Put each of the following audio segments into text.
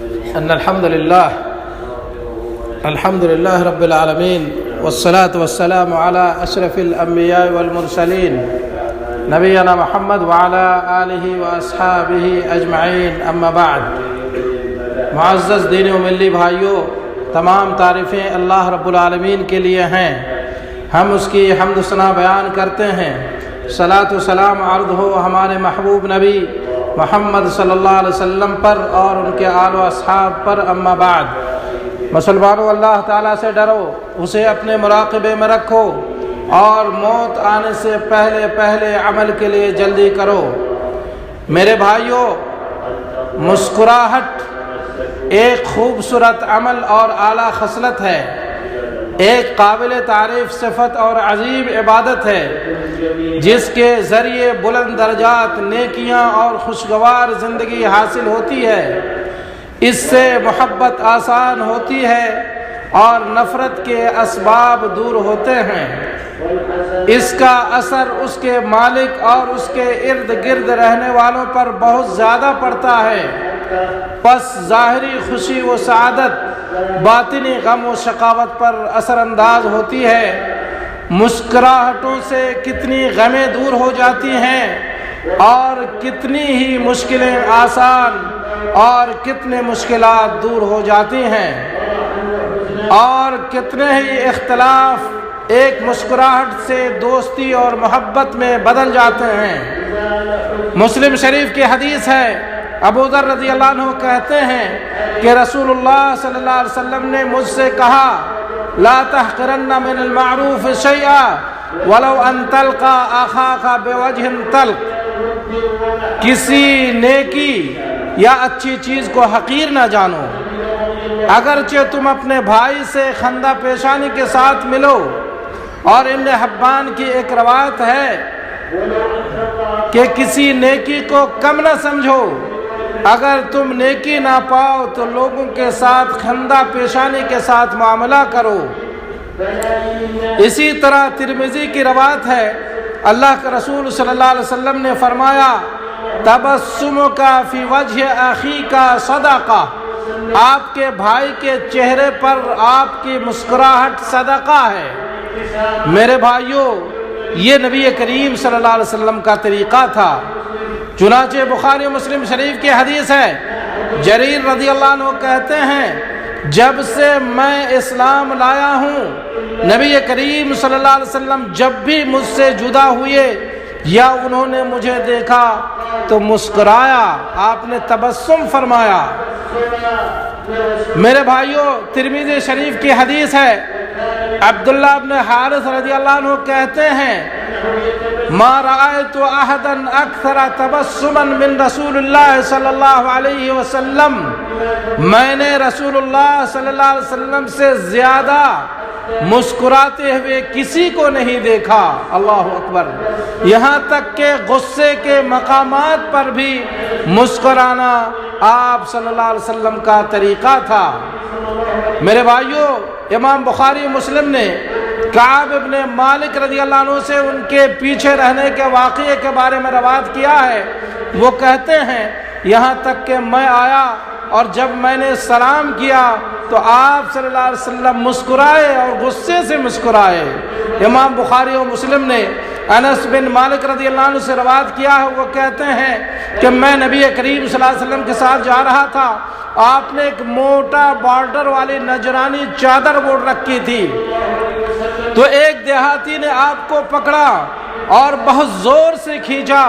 ان الحمد للہ رب العالمین والصلاة والسلام علی اشرف الانبیاء والمرسلین نبینا محمد وعلی آلہ واصحابہ اجمعین، اما بعد۔ معزز دینی و ملی بھائیوں، تمام تعریفیں اللہ رب العالمین کے لیے ہیں۔ ہم اس کی حمد و ثنا بیان کرتے ہیں۔ صلاۃ و سلام عرض ہو ہمارے محبوب نبی محمد صلی اللہ علیہ وسلم پر اور ان کے آل و اصحاب پر، اما بعد۔ مسلمانوں، اللہ تعالیٰ سے ڈرو، اسے اپنے مراقبے میں رکھو اور موت آنے سے پہلے عمل کے لیے جلدی کرو۔ میرے بھائیوں، مسکراہٹ ایک خوبصورت عمل اور اعلیٰ خصلت ہے، ایک قابل تعریف صفت اور عظیم عبادت ہے، جس کے ذریعے بلند درجات، نیکیاں اور خوشگوار زندگی حاصل ہوتی ہے۔ اس سے محبت آسان ہوتی ہے اور نفرت کے اسباب دور ہوتے ہیں۔ اس کا اثر اس کے مالک اور اس کے ارد گرد رہنے والوں پر بہت زیادہ پڑتا ہے۔ پس ظاہری خوشی و سعادت باطنی غم و شقاوت پر اثر انداز ہوتی ہے۔ مسکراہٹوں سے کتنی غمیں دور ہو جاتی ہیں اور کتنی ہی مشکلیں آسان اور کتنے مشکلات دور ہو جاتی ہیں، اور کتنے ہی اختلاف ایک مسکراہٹ سے دوستی اور محبت میں بدل جاتے ہیں۔ مسلم شریف کی حدیث ہے، ابو ذر رضی اللہ عنہ کہتے ہیں کہ رسول اللہ صلی اللہ علیہ وسلم نے مجھ سے کہا، لا تحقرن من المعروف شیئا ولو ان تلقى اخاك بوجه طلق۔ کسی نیکی یا اچھی چیز کو حقیر نہ جانو، اگرچہ تم اپنے بھائی سے خندہ پیشانی کے ساتھ ملو۔ اور ابن حبان کی ایک روایت ہے کہ کسی نیکی کو کم نہ سمجھو، اگر تم نیکی نہ پاؤ تو لوگوں کے ساتھ خندہ پیشانی کے ساتھ معاملہ کرو۔ اسی طرح ترمذی کی روایت ہے، اللہ کے رسول صلی اللہ علیہ وسلم نے فرمایا، تبسمک فی وجہ اخیک صدقہ۔ آپ کے بھائی کے چہرے پر آپ کی مسکراہٹ صدقہ ہے۔ میرے بھائیوں، یہ نبی کریم صلی اللہ علیہ وسلم کا طریقہ تھا۔ چنانچہ بخاری و مسلم شریف کی حدیث ہے، جریر رضی اللہ عنہ کہتے ہیں، جب سے میں اسلام لایا ہوں، نبی کریم صلی اللہ علیہ وسلم جب بھی مجھ سے جدا ہوئے یا انہوں نے مجھے دیکھا تو مسکرایا، آپ نے تبسم فرمایا۔ میرے بھائیوں، ترمذی شریف کی حدیث ہے، عبداللہ بن حارث رضی اللہ عنہ کہتے ہیں، ما رأيت احدا اکثر تبسما من رسول اللہ صلی اللہ علیہ وسلم۔ میں نے رسول اللہ صلی اللہ علیہ وسلم سے زیادہ مسکراتے ہوئے کسی کو نہیں دیکھا۔ اللہ اکبر۔ یہاں تک کہ غصے کے مقامات پر بھی مسکرانا آپ صلی اللہ علیہ وسلم کا طریقہ تھا۔ میرے بھائیوں، امام بخاری مسلم نے کعب ابن مالک رضی اللہ عنہ سے ان کے پیچھے رہنے کے واقعے کے بارے میں روایت کیا ہے۔ وہ کہتے ہیں، یہاں تک کہ میں آیا اور جب میں نے سلام کیا تو آپ صلی اللہ علیہ وسلم مسکرائے اور غصے سے مسکرائے۔ امام بخاری و مسلم نے انس بن مالک رضی اللہ عنہ سے روایت کیا ہے، وہ کہتے ہیں کہ میں نبی کریم صلی اللہ علیہ وسلم کے ساتھ جا رہا تھا، آپ نے ایک موٹا بارڈر والی نجرانی چادر اوڑھ رکھی تھی، تو ایک دیہاتی نے آپ کو پکڑا اور بہت زور سے کھینچا،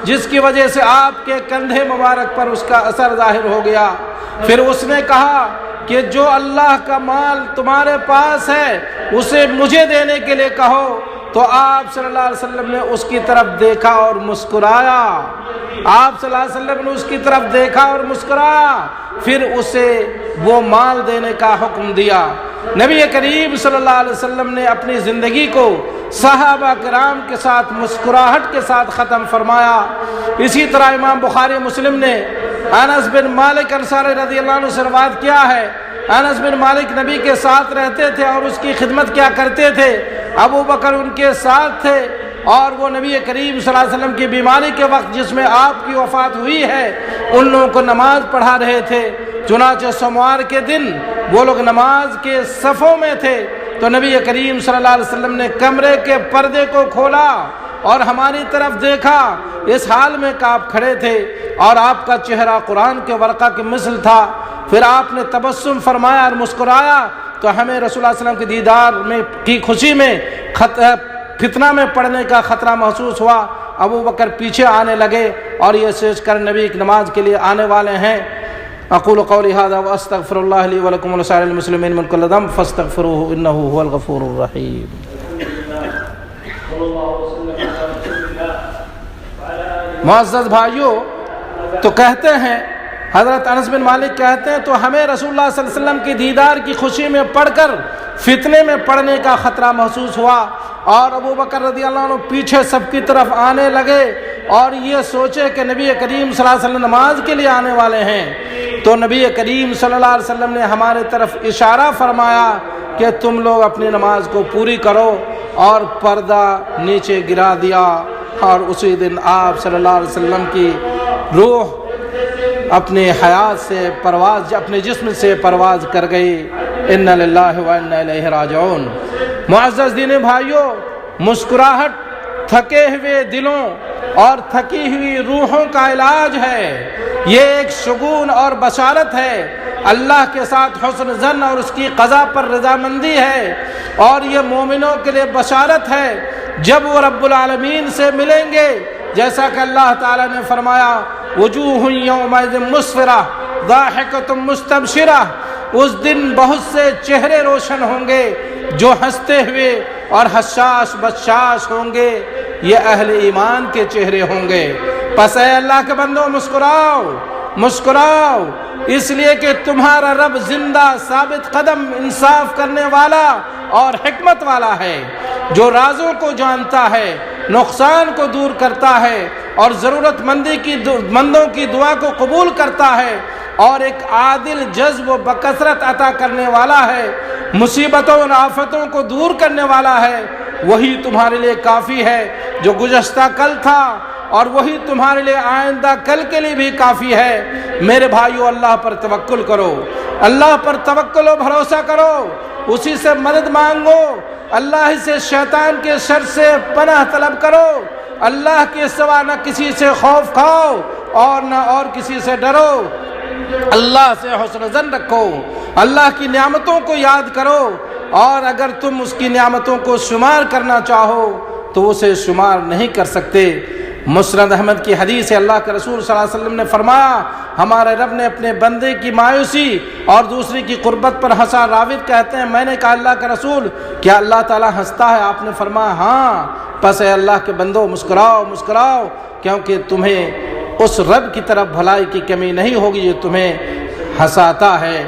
جس کی وجہ سے آپ کے کندھے مبارک پر اس کا اثر ظاہر ہو گیا۔ پھر اس نے کہا کہ جو اللہ کا مال تمہارے پاس ہے اسے مجھے دینے کے لیے کہو۔ تو آپ صلی اللہ علیہ وسلم نے اس کی طرف دیکھا اور مسکرایا۔ آپ صلی اللہ علیہ وسلم نے اس کی طرف دیکھا اور مسکرایا، پھر اسے وہ مال دینے کا حکم دیا۔ نبی کریم صلی اللہ علیہ وسلم نے اپنی زندگی کو صحابہ کرام کے ساتھ مسکراہٹ کے ساتھ ختم فرمایا۔ اسی طرح امام بخاری مسلم نے انس بن مالک انصاری رضی اللہ عنہ سے روایت کیا ہے، انس بن مالک نبی کے ساتھ رہتے تھے اور اس کی خدمت کیا کرتے تھے، ابو بکر ان کے ساتھ تھے، اور وہ نبی کریم صلی اللہ علیہ وسلم کی بیماری کے وقت جس میں آپ کی وفات ہوئی ہے ان لوگوں کو نماز پڑھا رہے تھے۔ چنانچہ سوموار کے دن وہ لوگ نماز کے صفوں میں تھے تو نبی کریم صلی اللہ علیہ وسلم نے کمرے کے پردے کو کھولا اور ہماری طرف دیکھا، اس حال میں کہ آپ کھڑے تھے اور آپ کا چہرہ قرآن کے ورقہ کے مثل تھا۔ پھر آپ نے تبسم فرمایا اور مسکرایا تو ہمیں رسول اللہ صلی اللہ علیہ وسلم کے دیدار میں کی خوشی میں فتنہ میں پڑنے کا خطرہ محسوس ہوا۔ ابو بکر پیچھے آنے لگے اور یہ سوچ کر نبی کی نماز کے لیے آنے والے ہیں۔ اقول قولی ھذا واستغفر اللہ لی ولکم ولسائر المسلمین من کل ذنب فاستغفروہ انہ هو الغفور الرحیم۔ معزز بھائیوں، تو کہتے ہیں حضرت انس بن مالک کہتے ہیں تو ہمیں رسول اللہ صلی اللہ علیہ وسلم کی دیدار کی خوشی میں پڑھ کر فتنے میں پڑنے کا خطرہ محسوس ہوا، اور ابو بکر رضی اللہ عنہ پیچھے سب کی طرف آنے لگے اور یہ سوچے کہ نبی کریم صلی اللہ علیہ وسلم نماز کے لیے آنے والے ہیں۔ تو نبی کریم صلی اللہ علیہ وسلم نے ہمارے طرف اشارہ فرمایا کہ تم لوگ اپنی نماز کو پوری کرو، اور پردہ نیچے گرا دیا، اور اسی دن آپ صلی اللہ علیہ وسلم کی روح اپنے حیات سے پرواز، اپنے جسم سے پرواز کر گئی۔ انا للہ و انا الیہ راجعون۔ معزز دین بھائیوں، مسکراہٹ تھکے ہوئے دلوں اور تھکی ہوئی روحوں کا علاج ہے، یہ ایک شگون اور بشارت ہے، اللہ کے ساتھ حسن ظن اور اس کی قضا پر رضامندی ہے، اور یہ مومنوں کے لیے بشارت ہے جب وہ رب العالمین سے ملیں گے، جیسا کہ اللہ تعالیٰ نے فرمایا وجوہ یومئذ مسفرہ ضاحکۃ مستبشرہ، اس دن بہت سے چہرے روشن ہوں گے جو ہنستے ہوئے اور حشاش بشاش ہوں گے، یہ اہل ایمان کے چہرے ہوں گے۔ پس اے اللہ کے بندوں، مسکراؤ مسکراؤ، اس لیے کہ تمہارا رب زندہ ثابت قدم انصاف کرنے والا اور حکمت والا ہے، جو رازوں کو جانتا ہے، نقصان کو دور کرتا ہے اور ضرورت مندوں کی دعا کو قبول کرتا ہے، اور ایک عادل جذب و بکثرت عطا کرنے والا ہے، مصیبتوں اور آفتوں کو دور کرنے والا ہے۔ وہی تمہارے لیے کافی ہے جو گزشتہ کل تھا، اور وہی تمہارے لیے آئندہ کل کے لیے بھی کافی ہے۔ میرے بھائیو، اللہ پر توکل کرو، اللہ پر توکل و بھروسہ کرو، اسی سے مدد مانگو، اللہ سے شیطان کے شر سے پناہ طلب کرو، اللہ کے سوا نہ کسی سے خوف کھاؤ اور نہ اور کسی سے ڈرو، اللہ سے حسن ظن رکھو، اللہ کی نعمتوں کو یاد کرو، اور اگر تم اس کی نعمتوں کو شمار کرنا چاہو تو اسے شمار نہیں کر سکتے۔ مسند احمد کی حدیث ہے، اللہ کے رسول صلی اللہ علیہ وسلم نے فرمایا ہمارے رب نے اپنے بندے کی مایوسی اور دوسری کی قربت پر ہنسا۔ راوی کہتے ہیں میں نے کہا اللہ کے رسول کیا اللہ تعالیٰ ہنستا ہے؟ آپ نے فرمایا ہاں۔ پس اے اللہ کے بندو، مسکراؤ مسکراؤ، کیونکہ تمہیں اس رب کی طرف بھلائی کی کمی نہیں ہوگی جو تمہیں ہنساتا ہے۔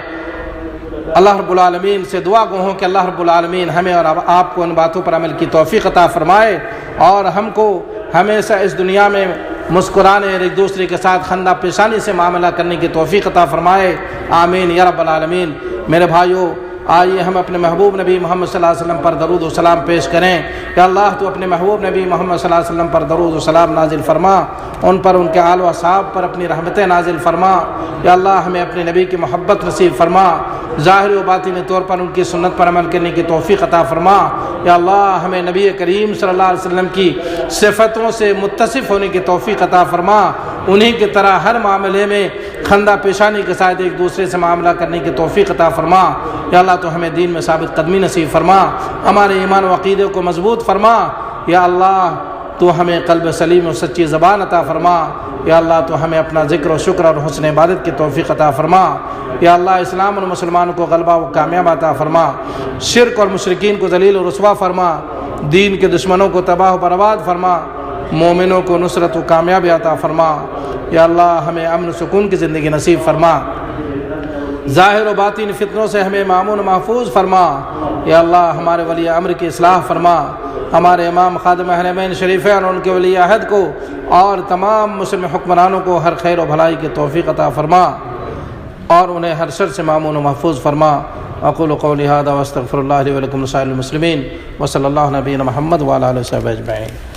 اللہ رب العالمین سے دعا گو ہوں کہ اللہ رب العالمین ہمیں اور آپ کو ان باتوں پر عمل کی توفیق عطا فرمائے، اور ہم کو ہمیشہ اس دنیا میں مسکرانے اور ایک دوسرے کے ساتھ خندہ پیشانی سے معاملہ کرنے کی توفیق عطا فرمائے، آمین یا رب العالمین۔ میرے بھائیو، آئیے ہم اپنے محبوب نبی محمد صلی اللہ علیہ وسلم پر درود و سلام پیش کریں کہ اللہ تو اپنے محبوب نبی محمد صلی اللہ علیہ وسلم پر درود و سلام نازل فرما، ان پر، ان کے آل و اصحاب پر اپنی رحمتیں نازل فرما۔ یا اللہ ہمیں اپنے نبی کی محبت نصیب فرما، ظاہری و باطنی طور پر ان کی سنت پر عمل کرنے کی توفیق عطا فرما۔ یا اللہ ہمیں نبی کریم صلی اللہ علیہ وسلم کی صفتوں سے متصف ہونے کی توفیق عطا فرما، انہی کی طرح ہر معاملے میں خندہ پیشانی کے ساتھ ایک دوسرے سے معاملہ کرنے کی توفیق عطا فرما۔ یا اللہ تو ہمیں دین میں ثابت قدمی نصیب فرما، ہمارے ایمان و عقیدے کو مضبوط فرما۔ یا اللہ تو ہمیں قلب سلیم و سچی زبان عطا فرما۔ یا اللہ تو ہمیں اپنا ذکر و شکر اور حسن عبادت کی توفیق عطا فرما۔ یا اللہ اسلام اور مسلمانوں کو غلبہ و کامیاب عطا فرما، شرک اور مشرکین کو ذلیل و رسوا فرما، دین کے دشمنوں کو تباہ و برباد فرما، مومنوں کو نصرت و کامیابی عطا فرما۔ یا اللہ ہمیں امن و سکون کی زندگی نصیب فرما، ظاہر و باطن فتنوں سے ہمیں مامون و محفوظ فرما۔ یا اللہ ہمارے ولی امر کی اصلاح فرما، ہمارے امام خادم حرمین شریفین اور ان کے ولی عہد کو اور تمام مسلم حکمرانوں کو ہر خیر و بھلائی کی توفیق عطا فرما، اور انہیں ہر شر سے مامون و محفوظ فرما۔ اقول قولی ھذا واستغفر اللہ لی ولکم ولسائر المسلمین، وصلی اللہ نبینا محمد وعلی آلہ وصحبہ اجمعین۔